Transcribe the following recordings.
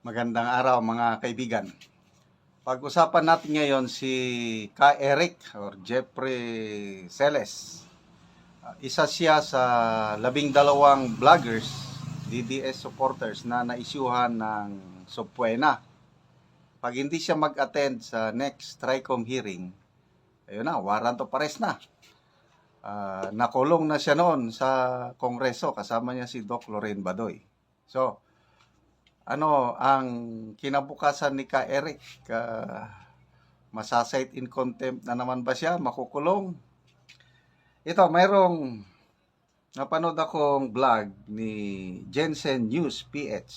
Magandang araw mga kaibigan. Pag-usapan natin ngayon si Ka Eric or Jeffrey Celes. Isa siya sa 12 vloggers, DDS supporters na naisyuhan ng subpoena. Pag hindi siya mag-attend sa next TRICOM hearing, ayun na, warrant of arrest na. Nakulong na siya noon sa Kongreso, kasama niya si Doc Lorraine Badoy. So, ano ang kinabukasan ni Ka Eric? Masasite in contempt na naman ba siya? Makukulong? Ito, mayroong napanood akong vlog ni Jensen News PH.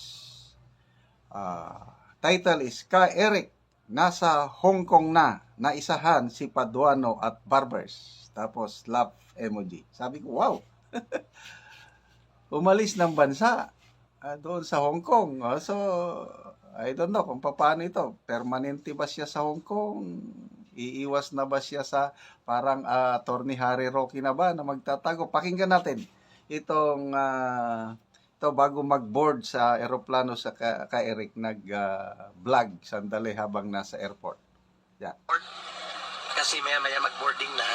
Title is, Ka Eric, nasa Hong Kong na, naisahan si Paduano at Barbers. Tapos, laugh emoji. Sabi ko, wow! Umalis ng bansa. Doon sa Hong Kong. So, I don't know kung paano ito. Permanente ba siya sa Hong Kong? Iiwas na ba siya sa parang Attorney Harry Roque na ba na magtatago? Pakinggan natin itong ito bago mag-board sa eroplano sa Ka Eric nag-vlog sandali habang nasa airport. Yeah. Kasi maya-maya mag-boarding na.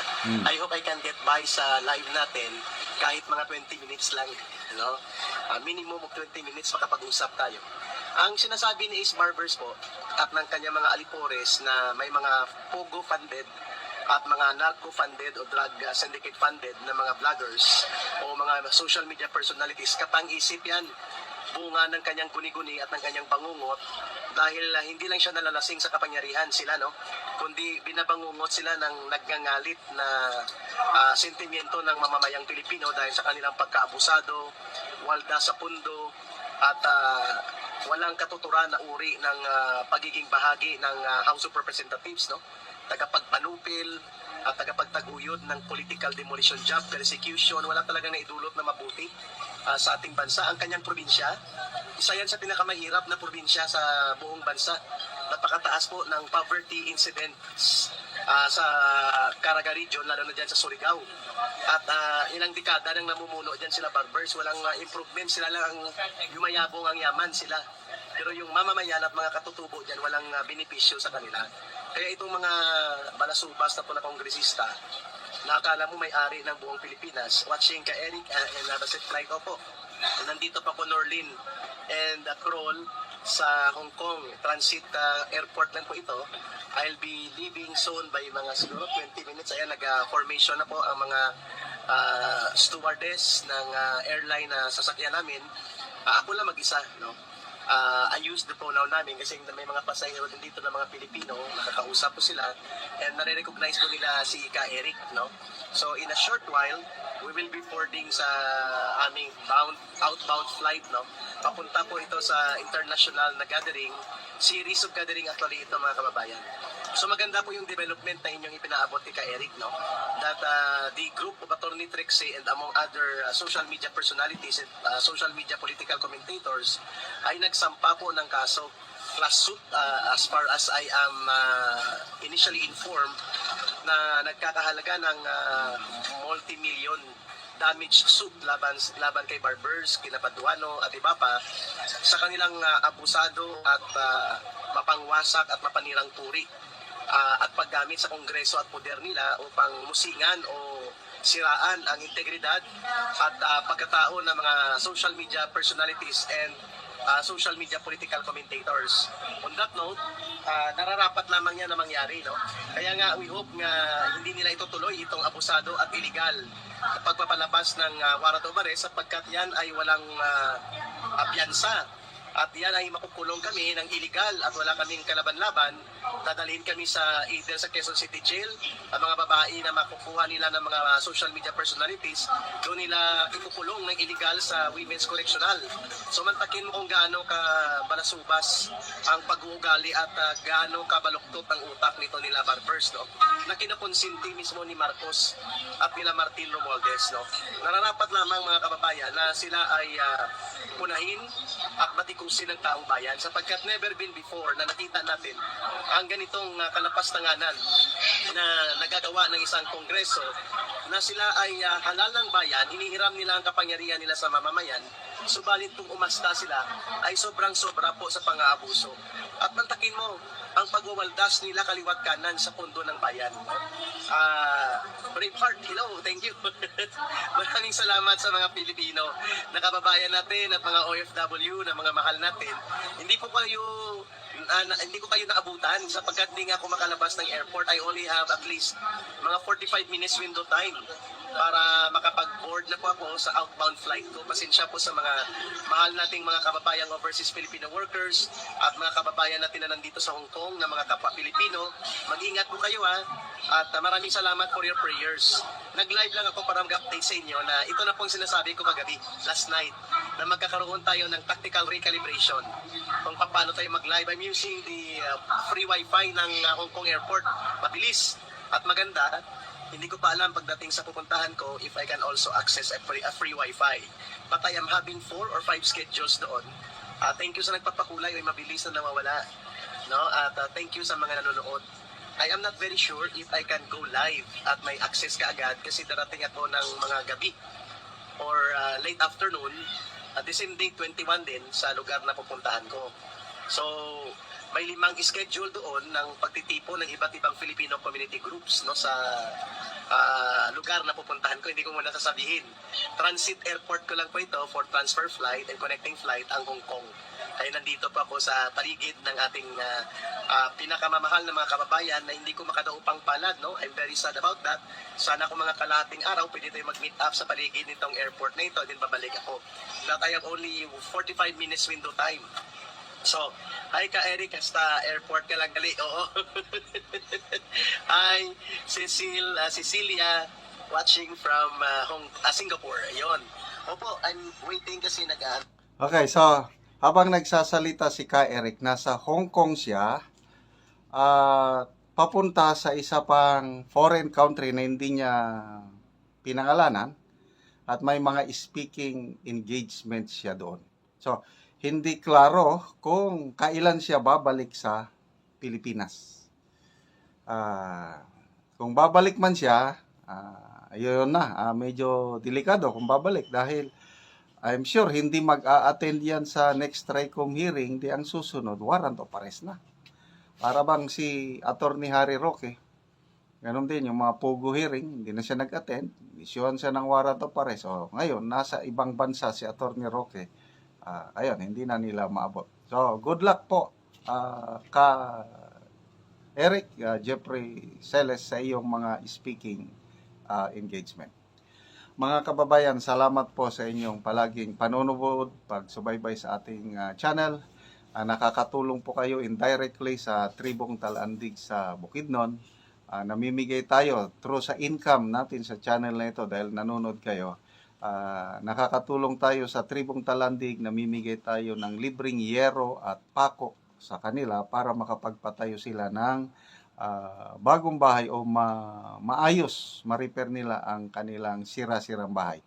I hope I can get by sa live natin kahit mga 20 minutes lang. No? Minimum of 20 minutes makapag-usap tayo. Ang sinasabi ni Ace Barbers po at ng kanya mga alipores na may mga pogo funded at mga narco funded o drug syndicate funded na mga vloggers o mga social media personalities, kapang-isip yan, bunga ng kanyang guni-guni at ng kanyang bangungot dahil hindi lang siya nalalasing sa kapangyarihan sila, no? Kundi binabangungot sila ng nagngangalit na sentimiento ng mamamayang Pilipino dahil sa kanilang pagkaabusado, walda sa pundo at walang katuturan na uri ng pagiging bahagi ng House of Representatives, no? Tagapagpanupil at tagapagtaguyod ng political demolition job, persecution, wala talagang naidulot na mabuti sa ating bansa. Ang kanyang probinsya, isa yan sa pinakamahirap na probinsya sa buong bansa. Napakataas po ng poverty incidents sa Caraga region, lalo na dyan sa Surigao. At ilang dekada nang namumuno dyan sila Barbers, walang improvement, sila lang ang yumayabong ang yaman sila. Pero yung mamamayan at mga katutubo dyan, walang benepisyo sa kanila. Kaya itong mga balasubas na po na kongresista, nakakala mo may-ari ng buong Pilipinas, watching Ka Eric and Basit Flight po. Nandito pa po Norlin and Kroll sa Hong Kong transit airport lang po ito. I'll be leaving soon by mga siguro 20 minutes. Ayan, nag-formation na po ang mga stewardess ng airline na sasakyan namin. Ako lang mag-isa, no? I use the pronoun namin kasi may mga pasahero din dito ng mga Pilipino, nakakausap po sila and nare-recognize po nila si Ka Eric, no? So in a short while, we will be boarding sa aming outbound flight, no? Papunta po ito sa international na gathering, series of gathering actually ito mga kababayan. So maganda po yung development na inyong ipinaabot ni Ka Eric, no? That the group of Attorney Trixie and among other social media personalities and social media political commentators ay nagsampa po ng kaso class suit as far as I am initially informed na nagkakahalaga ng multi-million damage suit laban kay Barbers, kina Paduano at iba pa sa kanilang abusado at mapangwasak at mapanirang turi at paggamit sa Kongreso at poder nila upang musingan o siraan ang integridad at pagkatao ng mga social media personalities and social media political commentators. On that note, nararapat lamang yan na mangyari, no? Kaya nga, we hope nga hindi nila itutuloy itong abusado at illegal na pagpapalabas ng warrant of arrest sapagkat yan ay walang piyansa. At yan ay makukulong kami ng illegal at wala kaming kalaban-laban. Dadalhin kami sa either sa Quezon City Jail, ang mga babae na makukuha nila ng mga social media personalities, doon nila ikukulong ng illegal sa Women's Correctional. So mantakin mo kung gaano ka balasubas ang pag-uugali at gaano kabaluktot ang utak nito nila Barbers, no? Na kinakonsinti mismo ni Marcos at nila Martin Romualdez, no? Nararapat lamang mga kababayan na sila ay punahin at batikusin ng taong bayan sapagkat never been before na nakita natin ang ganitong kalapastanganan na nagagawa ng isang kongreso na sila ay halal ng bayan, hinihiram nila ang kapangyarihan nila sa mamamayan subalit kung umasta sila ay sobrang sobra po sa pang-aabuso. At mantakin mo, ang pagwawaldas nila kaliwat kanan sa pondo ng bayan. Braveheart, hello, thank you. Maraming salamat sa mga Pilipino na kababayan natin at mga OFW na mga mahal natin. Hindi ko kayo naabutan sapagkat hindi nga ako makalabas ng airport. I only have at least mga 45 minutes window time para makapag-board na po ako sa outbound flight ko. Pasensya po sa mga mahal nating mga kababayang overseas Filipino workers at mga kababayan natin na nandito sa Hong Kong na mga kapwa Pilipino. Mag-ingat po kayo ha. At maraming salamat for your prayers. Nag-live lang ako para mag-update sa inyo na ito na pong sinasabi ko kagabi, last night, na magkakaroon tayo ng tactical recalibration kung paano tayo mag-live. I'm using the free wifi ng Hong Kong Airport. Mabilis at maganda. Hindi ko pa alam pagdating sa pupuntahan ko if I can also access a free wifi. But I am having 4 or 5 schedules doon. Thank you sa nagpapakulay, ay mabilis na nawawala. No? At thank you sa mga nanonood. I am not very sure if I can go live at may access ka agad kasi darating ako ng mga gabi or late afternoon. At the same day, 21 din sa lugar na pupuntahan ko. So, may 5 schedule doon ng pagtitipo ng iba't ibang Filipino community groups no sa lugar na pupuntahan ko. Hindi ko muna sasabihin. Transit airport ko lang po ito for transfer flight and connecting flight ang Hong Kong. Ay nandito pa ako sa paligid ng ating pinakamamahal na mga kababayan na hindi ko makadaupang palad. No? I'm very sad about that. Sana kung mga kalahating araw, pwede tayo mag-meet up sa paligid nitong airport na ito, din babalik ako. That I have only 45 minutes window time. So, hi ka Eric, hasta airport ka lang gali. Oo. Hi, Cecilia, watching from Singapore. Ayun. Opo, I'm waiting kasi Okay, so habang nagsasalita si Ka Eric, nasa Hong Kong siya, papunta sa isa pang foreign country na hindi niya pinangalanan at may mga speaking engagements siya doon. So, hindi klaro kung kailan siya babalik sa Pilipinas. Kung babalik man siya, ayun na, medyo delikado kung babalik dahil I'm sure hindi mag-a-attend yan sa next TRICOM hearing, di ang susunod, warrant of arrest na. Para bang si Attorney Harry Roque, ganun din yung mga POGO hearing, hindi na siya nag-attend, isyuhan siya ng warrant of arrest. So, ngayon, nasa ibang bansa si Attorney Roque, ayun, hindi na nila maabot. So, good luck po, Ka Eric, Jeffrey Celes sa iyong mga speaking engagement. Mga kababayan, salamat po sa inyong palaging panonood, pagsubaybay sa ating channel. Nakakatulong po kayo indirectly sa Tribong Talandig sa Bukidnon. Namimigay tayo through sa income natin sa channel na ito dahil nanonood kayo. Nakakatulong tayo sa Tribong Talandig, namimigay tayo ng libreng yero at pako sa kanila para makapagpatayo sila ng bagong bahay o maayos, ma-repair nila ang kanilang sira-sirang bahay.